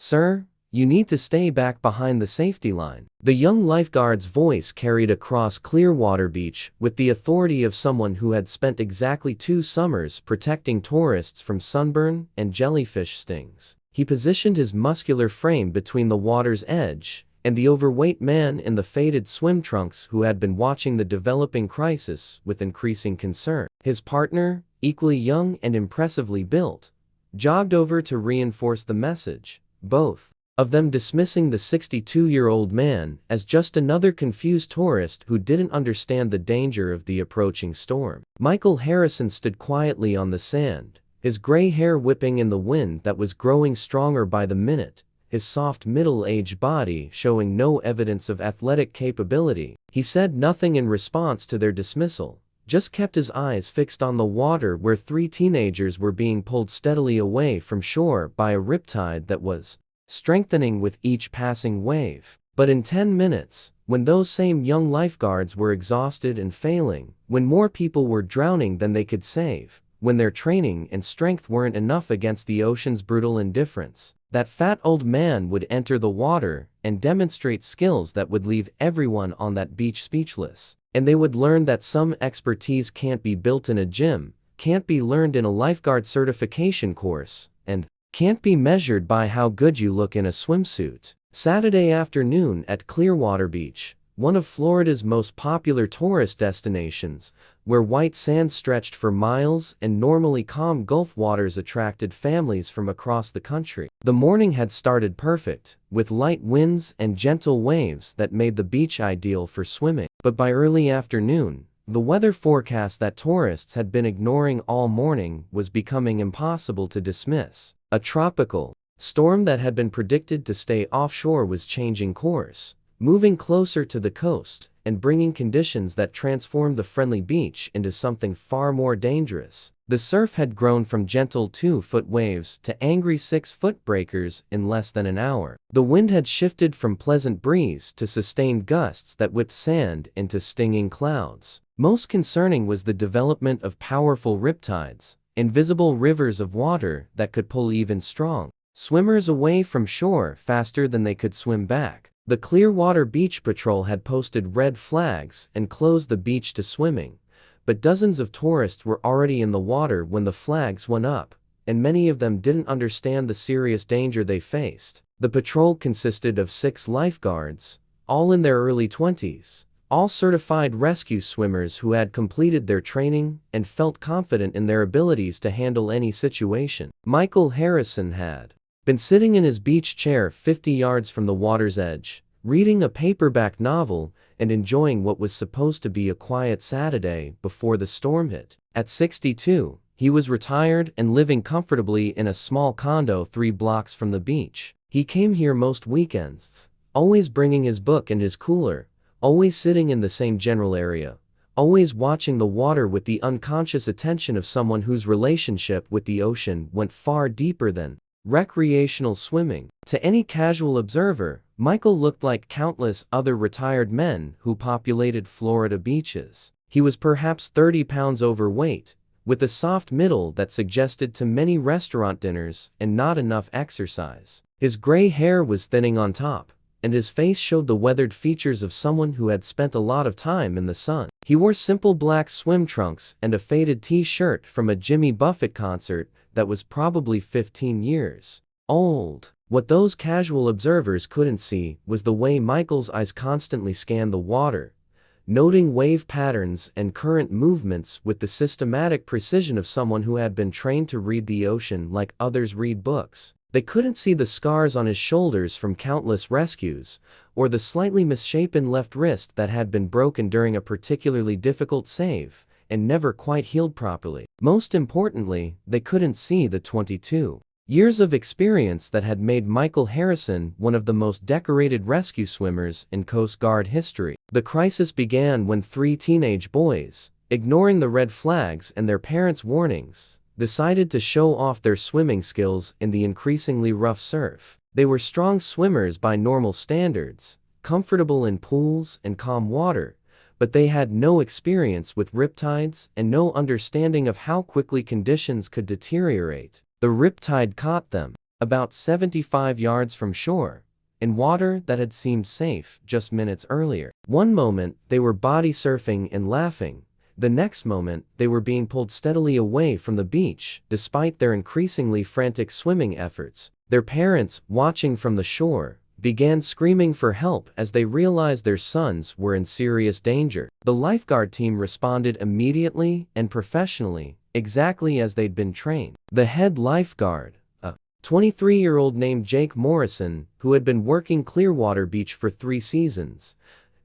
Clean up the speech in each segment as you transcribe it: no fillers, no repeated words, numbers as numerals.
"Sir, you need to stay back behind the safety line." The young lifeguard's voice carried across Clearwater Beach with the authority of someone who had spent exactly 2 summers protecting tourists from sunburn and jellyfish stings. He positioned his muscular frame between the water's edge and the overweight man in the faded swim trunks who had been watching the developing crisis with increasing concern. His partner, equally young and impressively built, jogged over to reinforce the message, both of them dismissing the 62-year-old man as just another confused tourist who didn't understand the danger of the approaching storm. Michael Harrison stood quietly on the sand, his gray hair whipping in the wind that was growing stronger by the minute, his soft middle-aged body showing no evidence of athletic capability. He said nothing in response to their dismissal, just kept his eyes fixed on the water where 3 teenagers were being pulled steadily away from shore by a riptide that was strengthening with each passing wave. But in 10 minutes, when those same young lifeguards were exhausted and failing, when more people were drowning than they could save, when their training and strength weren't enough against the ocean's brutal indifference, that fat old man would enter the water and demonstrate skills that would leave everyone on that beach speechless. And they would learn that some expertise can't be built in a gym, can't be learned in a lifeguard certification course, and can't be measured by how good you look in a swimsuit. Saturday afternoon at Clearwater Beach, one of Florida's most popular tourist destinations, where white sand stretched for miles and normally calm Gulf waters attracted families from across the country. The morning had started perfect, with light winds and gentle waves that made the beach ideal for swimming. But by early afternoon, the weather forecast that tourists had been ignoring all morning was becoming impossible to dismiss. A tropical storm that had been predicted to stay offshore was changing course, moving closer to the coast and bringing conditions that transformed the friendly beach into something far more dangerous. The surf had grown from gentle 2-foot waves to angry 6-foot breakers in less than an hour. The wind had shifted from pleasant breeze to sustained gusts that whipped sand into stinging clouds. Most concerning was the development of powerful riptides, invisible rivers of water that could pull even strong swimmers away from shore faster than they could swim back. The Clearwater Beach Patrol had posted red flags and closed the beach to swimming, but dozens of tourists were already in the water when the flags went up, and many of them didn't understand the serious danger they faced. The patrol consisted of 6 lifeguards, all in their early 20s, all certified rescue swimmers who had completed their training and felt confident in their abilities to handle any situation. Michael Harrison had been sitting in his beach chair 50 yards from the water's edge, reading a paperback novel and enjoying what was supposed to be a quiet Saturday before the storm hit. At 62, he was retired and living comfortably in a small condo 3 blocks from the beach. He came here most weekends, always bringing his book and his cooler, always sitting in the same general area, always watching the water with the unconscious attention of someone whose relationship with the ocean went far deeper than recreational swimming. To any casual observer, Michael looked like countless other retired men who populated Florida beaches. He was perhaps 30 pounds overweight, with a soft middle that suggested to many restaurant dinners and not enough exercise. His gray hair was thinning on top, and his face showed the weathered features of someone who had spent a lot of time in the sun. He wore simple black swim trunks and a faded t-shirt from a Jimmy Buffett concert that was probably 15 years old. What those casual observers couldn't see was the way Michael's eyes constantly scanned the water, noting wave patterns and current movements with the systematic precision of someone who had been trained to read the ocean like others read books. They couldn't see the scars on his shoulders from countless rescues, or the slightly misshapen left wrist that had been broken during a particularly difficult save and never quite healed properly. Most importantly, they couldn't see the 22 years of experience that had made Michael Harrison one of the most decorated rescue swimmers in Coast Guard history. The crisis began when 3 teenage boys, ignoring the red flags and their parents' warnings, decided to show off their swimming skills in the increasingly rough surf. They were strong swimmers by normal standards, comfortable in pools and calm water, but they had no experience with riptides and no understanding of how quickly conditions could deteriorate. The riptide caught them, about 75 yards from shore, in water that had seemed safe just minutes earlier. One moment, they were body surfing and laughing. The next moment, they were being pulled steadily away from the beach, despite their increasingly frantic swimming efforts. Their parents, watching from the shore, began screaming for help as they realized their sons were in serious danger. The lifeguard team responded immediately and professionally, exactly as they'd been trained. The head lifeguard, a 23-year-old named Jake Morrison, who had been working Clearwater Beach for 3 seasons,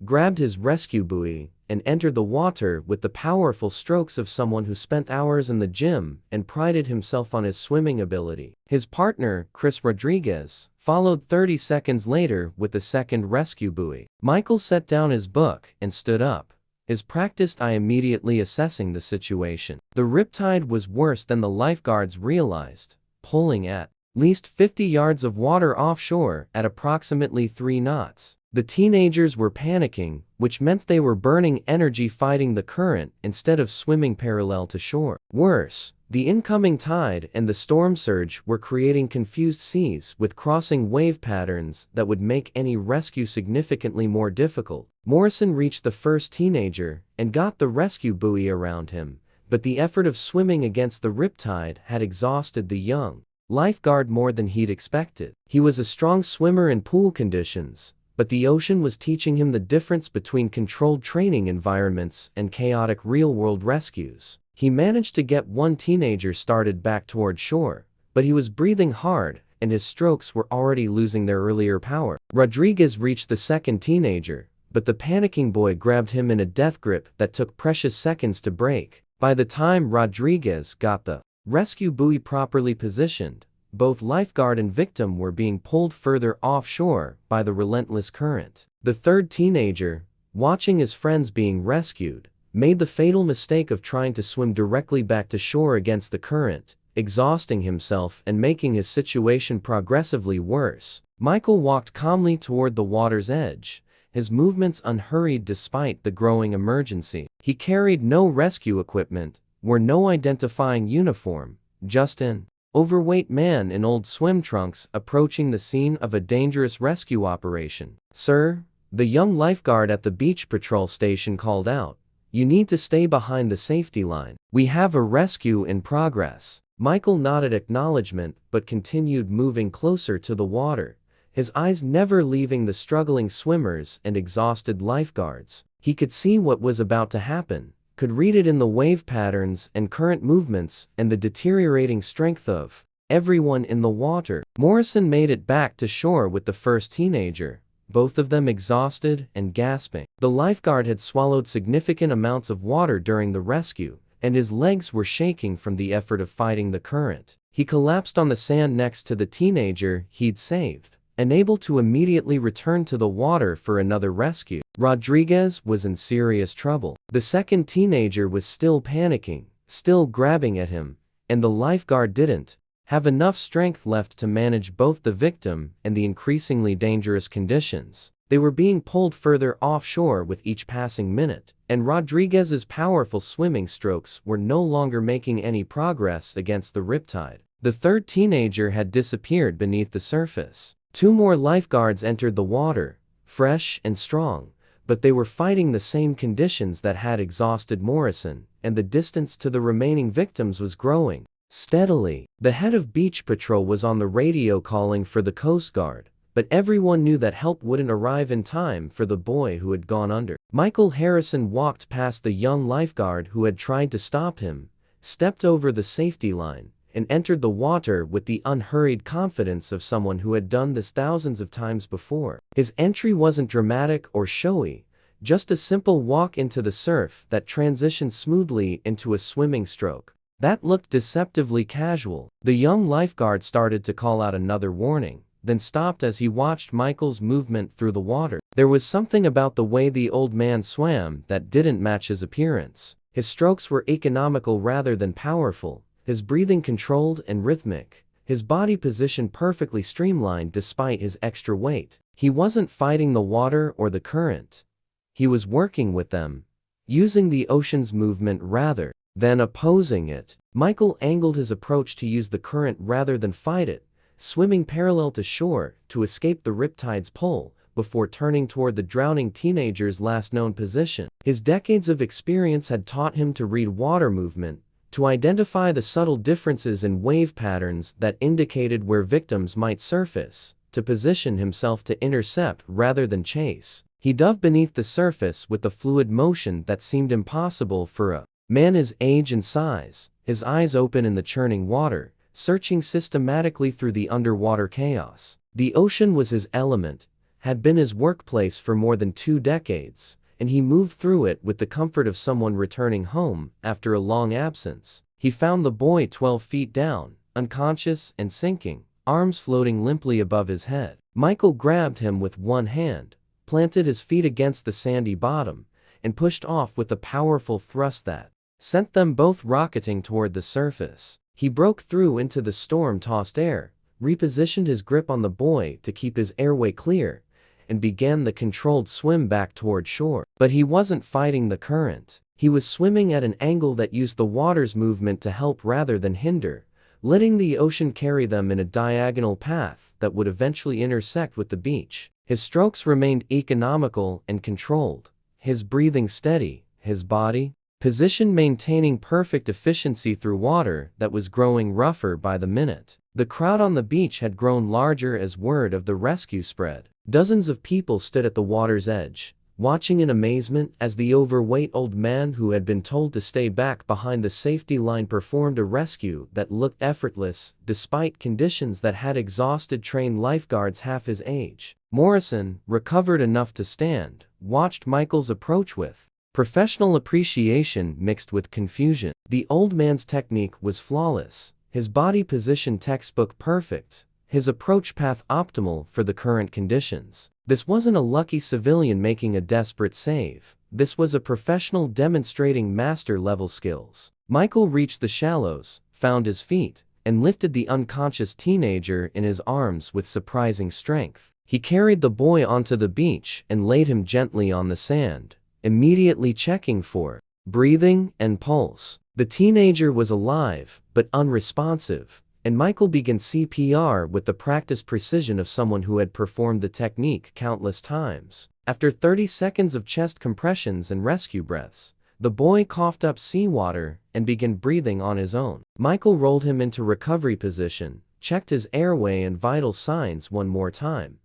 grabbed his rescue buoy and entered the water with the powerful strokes of someone who spent hours in the gym and prided himself on his swimming ability. His partner, Chris Rodriguez, followed 30 seconds later with the second rescue buoy. Michael set down his book and stood up, his practiced eye immediately assessing the situation. The riptide was worse than the lifeguards realized, pulling at least 50 yards of water offshore at approximately 3 knots. The teenagers were panicking, which meant they were burning energy fighting the current instead of swimming parallel to shore. Worse, the incoming tide and the storm surge were creating confused seas with crossing wave patterns that would make any rescue significantly more difficult. Morrison reached the first teenager and got the rescue buoy around him, but the effort of swimming against the riptide had exhausted the young lifeguard more than he'd expected. He was a strong swimmer in pool conditions, but the ocean was teaching him the difference between controlled training environments and chaotic real-world rescues. He managed to get one teenager started back toward shore, but he was breathing hard and his strokes were already losing their earlier power. Rodriguez reached the second teenager, but the panicking boy grabbed him in a death grip that took precious seconds to break. By the time Rodriguez got the rescue buoy properly positioned, both lifeguard and victim were being pulled further offshore by the relentless current. The third teenager, watching his friends being rescued, made the fatal mistake of trying to swim directly back to shore against the current, exhausting himself and making his situation progressively worse. Michael walked calmly toward the water's edge, his movements unhurried despite the growing emergency. He carried no rescue equipment, wore no identifying uniform, just an overweight man in old swim trunks approaching the scene of a dangerous rescue operation. "Sir," the young lifeguard at the beach patrol station called out, "you need to stay behind the safety line. We have a rescue in progress." Michael nodded acknowledgement but continued moving closer to the water, his eyes never leaving the struggling swimmers and exhausted lifeguards. He could see what was about to happen, could read it in the wave patterns and current movements and the deteriorating strength of everyone in the water. Morrison made it back to shore with the first teenager, both of them exhausted and gasping. The lifeguard had swallowed significant amounts of water during the rescue, and his legs were shaking from the effort of fighting the current. He collapsed on the sand next to the teenager he'd saved, unable to immediately return to the water for another rescue. Rodriguez was in serious trouble. The second teenager was still panicking, still grabbing at him, and the lifeguard didn't have enough strength left to manage both the victim and the increasingly dangerous conditions. They were being pulled further offshore with each passing minute, and Rodriguez's powerful swimming strokes were no longer making any progress against the riptide. The third teenager had disappeared beneath the surface. 2 more lifeguards entered the water, fresh and strong, but they were fighting the same conditions that had exhausted Morrison, and the distance to the remaining victims was growing steadily. The head of beach patrol was on the radio calling for the Coast Guard, but everyone knew that help wouldn't arrive in time for the boy who had gone under. Michael Harrison walked past the young lifeguard who had tried to stop him, stepped over the safety line, and entered the water with the unhurried confidence of someone who had done this thousands of times before. His entry wasn't dramatic or showy, just a simple walk into the surf that transitioned smoothly into a swimming stroke that looked deceptively casual. The young lifeguard started to call out another warning, then stopped as he watched Michael's movement through the water. There was something about the way the old man swam that didn't match his appearance. His strokes were economical rather than powerful, his breathing controlled and rhythmic, his body position perfectly streamlined despite his extra weight. He wasn't fighting the water or the current. He was working with them, using the ocean's movement rather than opposing it. Michael angled his approach to use the current rather than fight it, swimming parallel to shore to escape the riptide's pull, before turning toward the drowning teenager's last known position. His decades of experience had taught him to read water movement, to identify the subtle differences in wave patterns that indicated where victims might surface, to position himself to intercept rather than chase. He dove beneath the surface with a fluid motion that seemed impossible for a man his age and size, his eyes open in the churning water, searching systematically through the underwater chaos. The ocean was his element, had been his workplace for more than 2 decades, and he moved through it with the comfort of someone returning home after a long absence. He found the boy 12 feet down, unconscious and sinking, arms floating limply above his head. Michael grabbed him with one hand, planted his feet against the sandy bottom, and pushed off with a powerful thrust that sent them both rocketing toward the surface. He broke through into the storm-tossed air, repositioned his grip on the boy to keep his airway clear, and began the controlled swim back toward shore. But he wasn't fighting the current. He was swimming at an angle that used the water's movement to help rather than hinder, letting the ocean carry them in a diagonal path that would eventually intersect with the beach. His strokes remained economical and controlled, his breathing steady, his body position maintaining perfect efficiency through water that was growing rougher by the minute. The crowd on the beach had grown larger as word of the rescue spread. Dozens of people stood at the water's edge, watching in amazement as the overweight old man who had been told to stay back behind the safety line performed a rescue that looked effortless, despite conditions that had exhausted trained lifeguards half his age. Morrison, recovered enough to stand, watched Michael's approach with professional appreciation mixed with confusion. The old man's technique was flawless, his body position textbook perfect, his approach path optimal for the current conditions. This wasn't a lucky civilian making a desperate save. This was a professional demonstrating master-level skills. Michael reached the shallows, found his feet, and lifted the unconscious teenager in his arms with surprising strength. He carried the boy onto the beach and laid him gently on the sand, immediately checking for breathing and pulse. The teenager was alive, but unresponsive, and Michael began CPR with the practiced precision of someone who had performed the technique countless times. After 30 seconds of chest compressions and rescue breaths, the boy coughed up seawater and began breathing on his own. Michael rolled him into recovery position, checked his airway and vital signs one more time,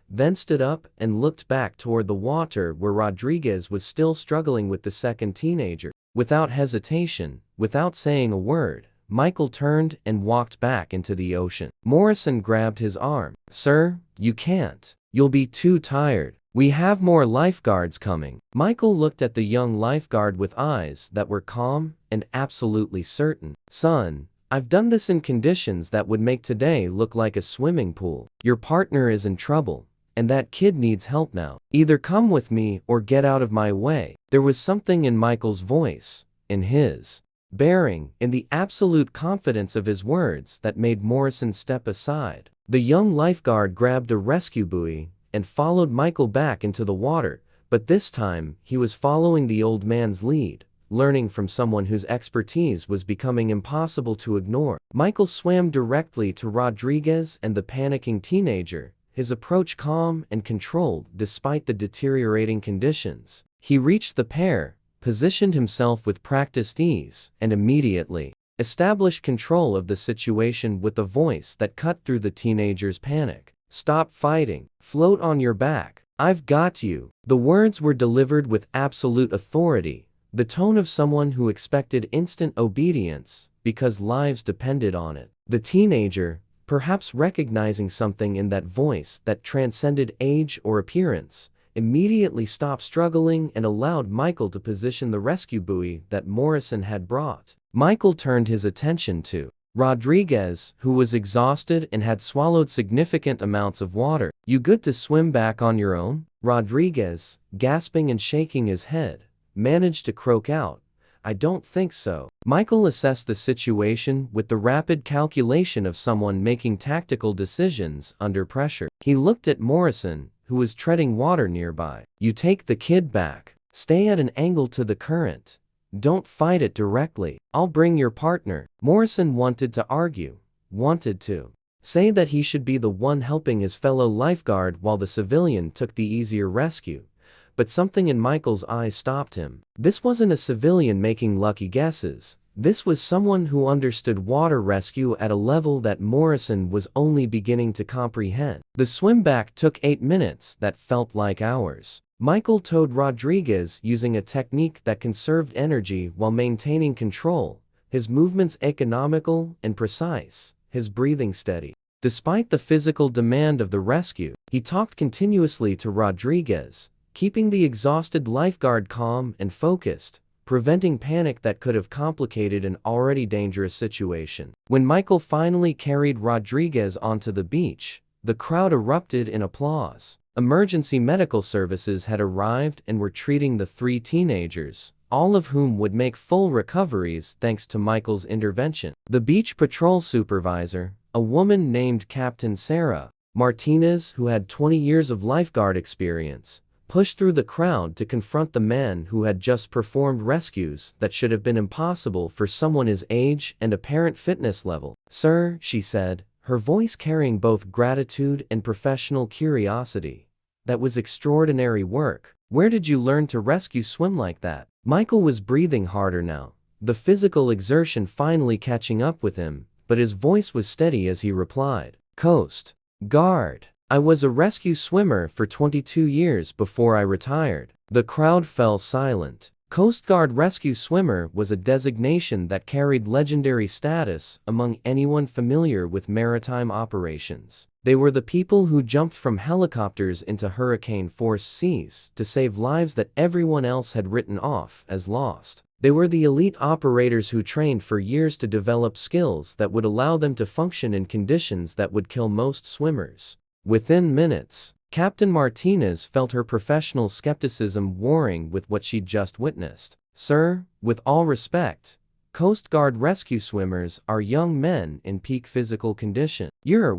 then stood up and looked back toward the water where Rodriguez was still struggling with the second teenager. Without hesitation, without saying a word, Michael turned and walked back into the ocean. Morrison grabbed his arm. "Sir, you can't. You'll be too tired. We have more lifeguards coming." Michael looked at the young lifeguard with eyes that were calm and absolutely certain. "Son, I've done this in conditions that would make today look like a swimming pool. Your partner is in trouble, and that kid needs help now. Either come with me or get out of my way." There was something in Michael's voice, in his bearing, in the absolute confidence of his words that made Morrison step aside. The young lifeguard grabbed a rescue buoy and followed Michael back into the water, but this time he was following the old man's lead, learning from someone whose expertise was becoming impossible to ignore. Michael swam directly to Rodriguez and the panicking teenager, his approach calm and controlled despite the deteriorating conditions. He reached the pair, positioned himself with practiced ease, and immediately established control of the situation with a voice that cut through the teenager's panic. "Stop fighting. Float on your back. I've got you." The words were delivered with absolute authority, the tone of someone who expected instant obedience because lives depended on it. The teenager, perhaps recognizing something in that voice that transcended age or appearance, immediately stopped struggling and allowed Michael to position the rescue buoy that Morrison had brought. Michael turned his attention to Rodriguez, who was exhausted and had swallowed significant amounts of water. "You good to swim back on your own?" Rodriguez, gasping and shaking his head, managed to croak out, "I don't think so." Michael assessed the situation with the rapid calculation of someone making tactical decisions under pressure. He looked at Morrison, who was treading water nearby. "You take the kid back. Stay at an angle to the current. Don't fight it directly. I'll bring your partner." Morrison wanted to argue, wanted to say that he should be the one helping his fellow lifeguard while the civilian took the easier rescue. But something in Michael's eyes stopped him. This wasn't a civilian making lucky guesses. This was someone who understood water rescue at a level that Morrison was only beginning to comprehend. The swim back took 8 minutes that felt like hours. Michael towed Rodriguez using a technique that conserved energy while maintaining control, his movements economical and precise, his breathing steady. Despite the physical demand of the rescue, he talked continuously to Rodriguez, keeping the exhausted lifeguard calm and focused, preventing panic that could have complicated an already dangerous situation. When Michael finally carried Rodriguez onto the beach, the crowd erupted in applause. Emergency medical services had arrived and were treating the 3 teenagers, all of whom would make full recoveries thanks to Michael's intervention. The beach patrol supervisor, a woman named Captain Sarah Martinez, who had 20 years of lifeguard experience, pushed through the crowd to confront the man who had just performed rescues that should have been impossible for someone his age and apparent fitness level. "Sir," she said, her voice carrying both gratitude and professional curiosity, "that was extraordinary work. Where did you learn to rescue swim like that?" Michael was breathing harder now, the physical exertion finally catching up with him, but his voice was steady as he replied, "Coast Guard. I was a rescue swimmer for 22 years before I retired." The crowd fell silent. Coast Guard rescue swimmer was a designation that carried legendary status among anyone familiar with maritime operations. They were the people who jumped from helicopters into hurricane-force seas to save lives that everyone else had written off as lost. They were the elite operators who trained for years to develop skills that would allow them to function in conditions that would kill most swimmers. Within minutes, Captain Martinez felt her professional skepticism warring with what she'd just witnessed. "Sir, with all respect, Coast Guard rescue swimmers are young men in peak physical condition. You're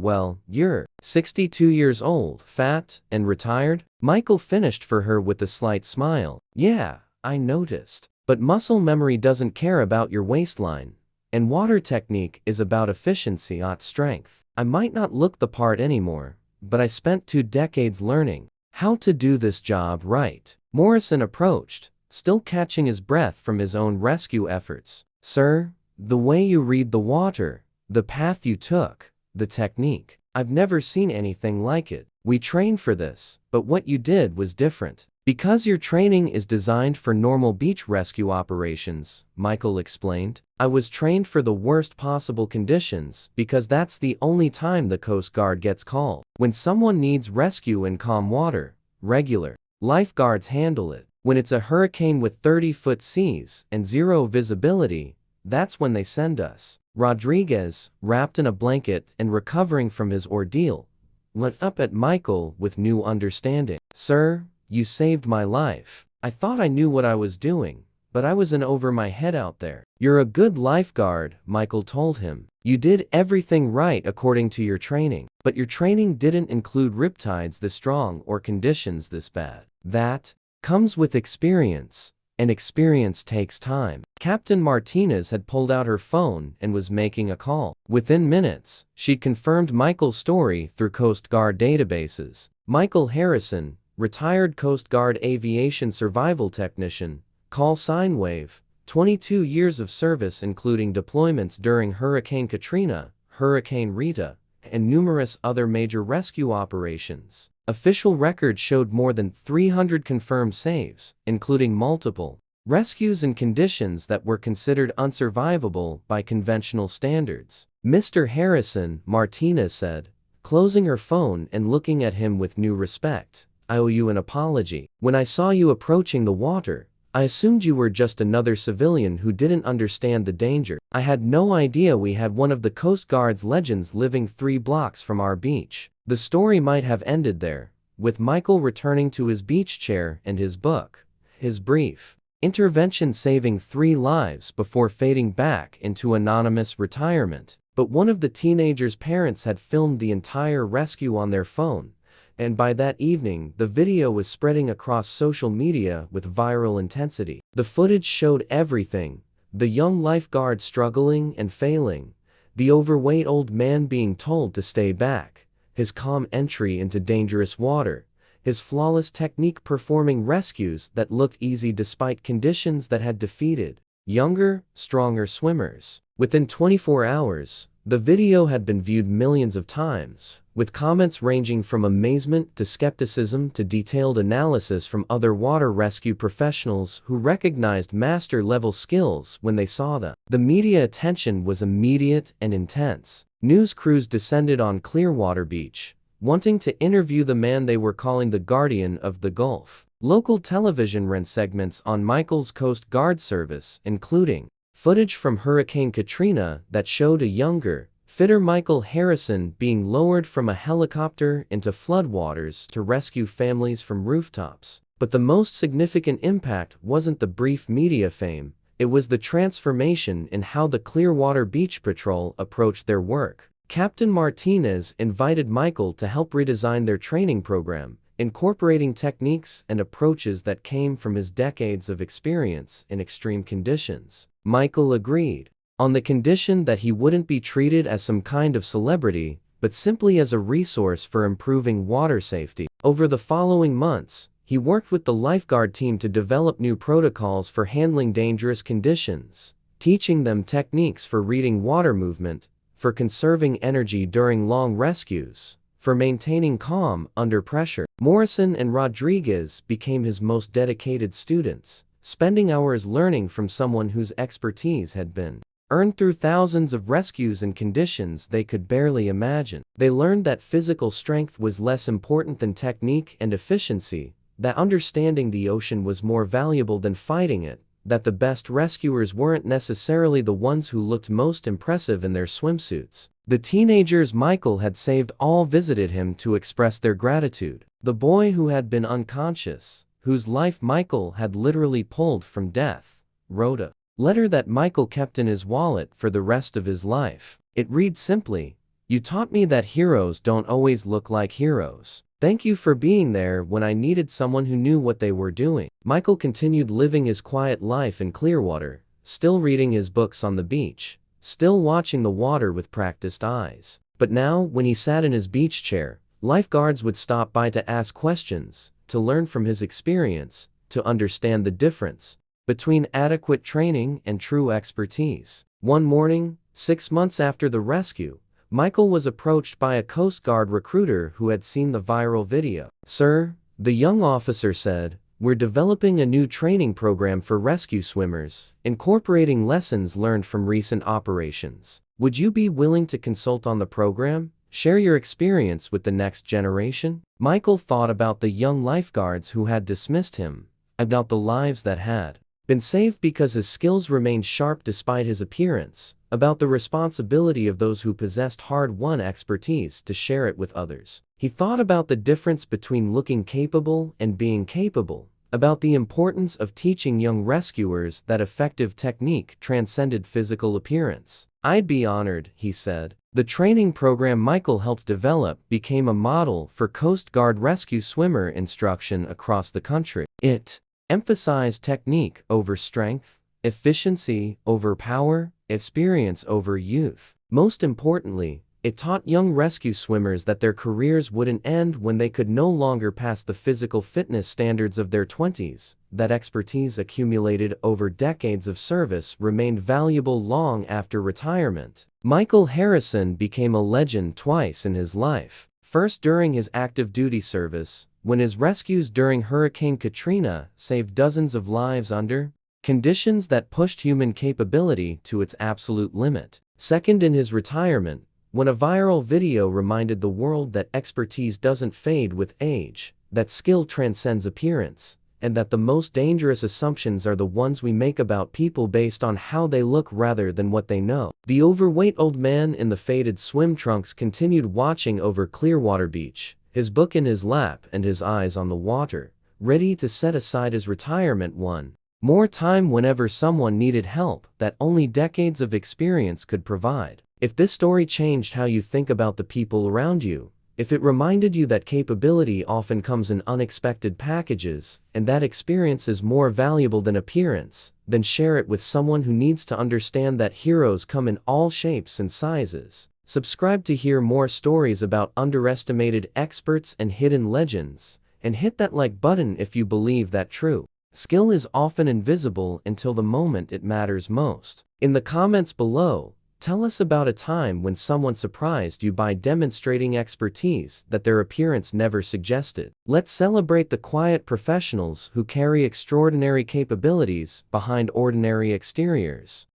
62 years old, fat, and retired?" Michael finished for her with a slight smile. "Yeah, I noticed. But muscle memory doesn't care about your waistline, and water technique is about efficiency, not strength. I might not look the part anymore, but I spent 2 decades learning how to do this job right." Morrison approached, still catching his breath from his own rescue efforts. "Sir, the way you read the water, the path you took, the technique. I've never seen anything like it. We trained for this, but what you did was different." "Because your training is designed for normal beach rescue operations," Michael explained. "I was trained for the worst possible conditions because that's the only time the Coast Guard gets called. When someone needs rescue in calm water, regular lifeguards handle it. When it's a hurricane with 30-foot seas and 0 visibility, that's when they send us." Rodriguez, wrapped in a blanket and recovering from his ordeal, looked up at Michael with new understanding. "Sir, you saved my life. I thought I knew what I was doing, but I was in over my head out there." "You're a good lifeguard," Michael told him. "You did everything right according to your training. But your training didn't include riptides this strong or conditions this bad. That comes with experience, and experience takes time." Captain Martinez had pulled out her phone and was making a call. Within minutes, she'd confirmed Michael's story through Coast Guard databases. Michael Harrison, retired Coast Guard aviation survival technician, call sign Wave, 22 years of service including deployments during Hurricane Katrina, Hurricane Rita, and numerous other major rescue operations. Official records showed more than 300 confirmed saves, including multiple rescues in conditions that were considered unsurvivable by conventional standards. "Mr. Harrison," Martinez said, closing her phone and looking at him with new respect, "I owe you an apology. When I saw you approaching the water, I assumed you were just another civilian who didn't understand the danger. I had no idea we had one of the Coast Guard's legends living 3 blocks from our beach." The story might have ended there, with Michael returning to his beach chair and his book, his brief intervention saving 3 lives before fading back into anonymous retirement. But one of the teenagers' parents had filmed the entire rescue on their phone, and by that evening the video was spreading across social media with viral intensity. The footage showed everything: the young lifeguard struggling and failing, The overweight old man being told to stay back, his calm entry into dangerous water, his flawless technique performing rescues that looked easy despite conditions that had defeated younger, stronger swimmers. Within 24 hours, the video had been viewed millions of times, with comments ranging from amazement to skepticism to detailed analysis from other water rescue professionals who recognized master-level skills when they saw them. The media attention was immediate and intense. News crews descended on Clearwater Beach, wanting to interview the man they were calling the Guardian of the Gulf. Local television ran segments on Michael's Coast Guard service, including footage from Hurricane Katrina that showed a younger, fitter Michael Harrison being lowered from a helicopter into floodwaters to rescue families from rooftops. But the most significant impact wasn't the brief media fame, it was the transformation in how the Clearwater Beach Patrol approached their work. Captain Martinez invited Michael to help redesign their training program, incorporating techniques and approaches that came from his decades of experience in extreme conditions. Michael agreed, on the condition that he wouldn't be treated as some kind of celebrity, but simply as a resource for improving water safety. Over the following months, he worked with the lifeguard team to develop new protocols for handling dangerous conditions, teaching them techniques for reading water movement, for conserving energy during long rescues, for maintaining calm under pressure. Morrison and Rodriguez became his most dedicated students, spending hours learning from someone whose expertise had been earned through thousands of rescues in conditions they could barely imagine. They learned that physical strength was less important than technique and efficiency, that understanding the ocean was more valuable than fighting it, that the best rescuers weren't necessarily the ones who looked most impressive in their swimsuits. The teenagers Michael had saved all visited him to express their gratitude. The boy who had been unconscious, whose life Michael had literally pulled from death, wrote a letter that Michael kept in his wallet for the rest of his life. It read simply, "You taught me that heroes don't always look like heroes. Thank you for being there when I needed someone who knew what they were doing." Michael continued living his quiet life in Clearwater, still reading his books on the beach, still watching the water with practiced eyes. But now, when he sat in his beach chair, lifeguards would stop by to ask questions, to learn from his experience, to understand the difference between adequate training and true expertise. One morning, 6 months after the rescue, Michael was approached by a Coast Guard recruiter who had seen the viral video. "Sir," the young officer said, "we're developing a new training program for rescue swimmers, incorporating lessons learned from recent operations. Would you be willing to consult on the program? Share your experience with the next generation?" Michael thought about the young lifeguards who had dismissed him, about the lives that had been saved because his skills remained sharp despite his appearance, about the responsibility of those who possessed hard-won expertise to share it with others. He thought about the difference between looking capable and being capable, about the importance of teaching young rescuers that effective technique transcended physical appearance. "I'd be honored," he said. The training program Michael helped develop became a model for Coast Guard rescue swimmer instruction across the country. It emphasized technique over strength, efficiency over power, experience over youth. Most importantly, it taught young rescue swimmers that their careers wouldn't end when they could no longer pass the physical fitness standards of their 20s, that expertise accumulated over decades of service remained valuable long after retirement. Michael Harrison became a legend twice in his life. First during his active duty service, when his rescues during Hurricane Katrina saved dozens of lives under conditions that pushed human capability to its absolute limit. Second in his retirement, when a viral video reminded the world that expertise doesn't fade with age, that skill transcends appearance, and that the most dangerous assumptions are the ones we make about people based on how they look rather than what they know. The overweight old man in the faded swim trunks continued watching over Clearwater Beach, his book in his lap and his eyes on the water, ready to set aside his retirement one more time whenever someone needed help that only decades of experience could provide. If this story changed how you think about the people around you, If it reminded you that capability often comes in unexpected packages, and that experience is more valuable than appearance, then share it with someone who needs to understand that heroes come in all shapes and sizes. Subscribe to hear more stories about underestimated experts and hidden legends, and hit that like button if you believe that true skill is often invisible until the moment it matters most. In the comments below, tell us about a time when someone surprised you by demonstrating expertise that their appearance never suggested. Let's celebrate the quiet professionals who carry extraordinary capabilities behind ordinary exteriors.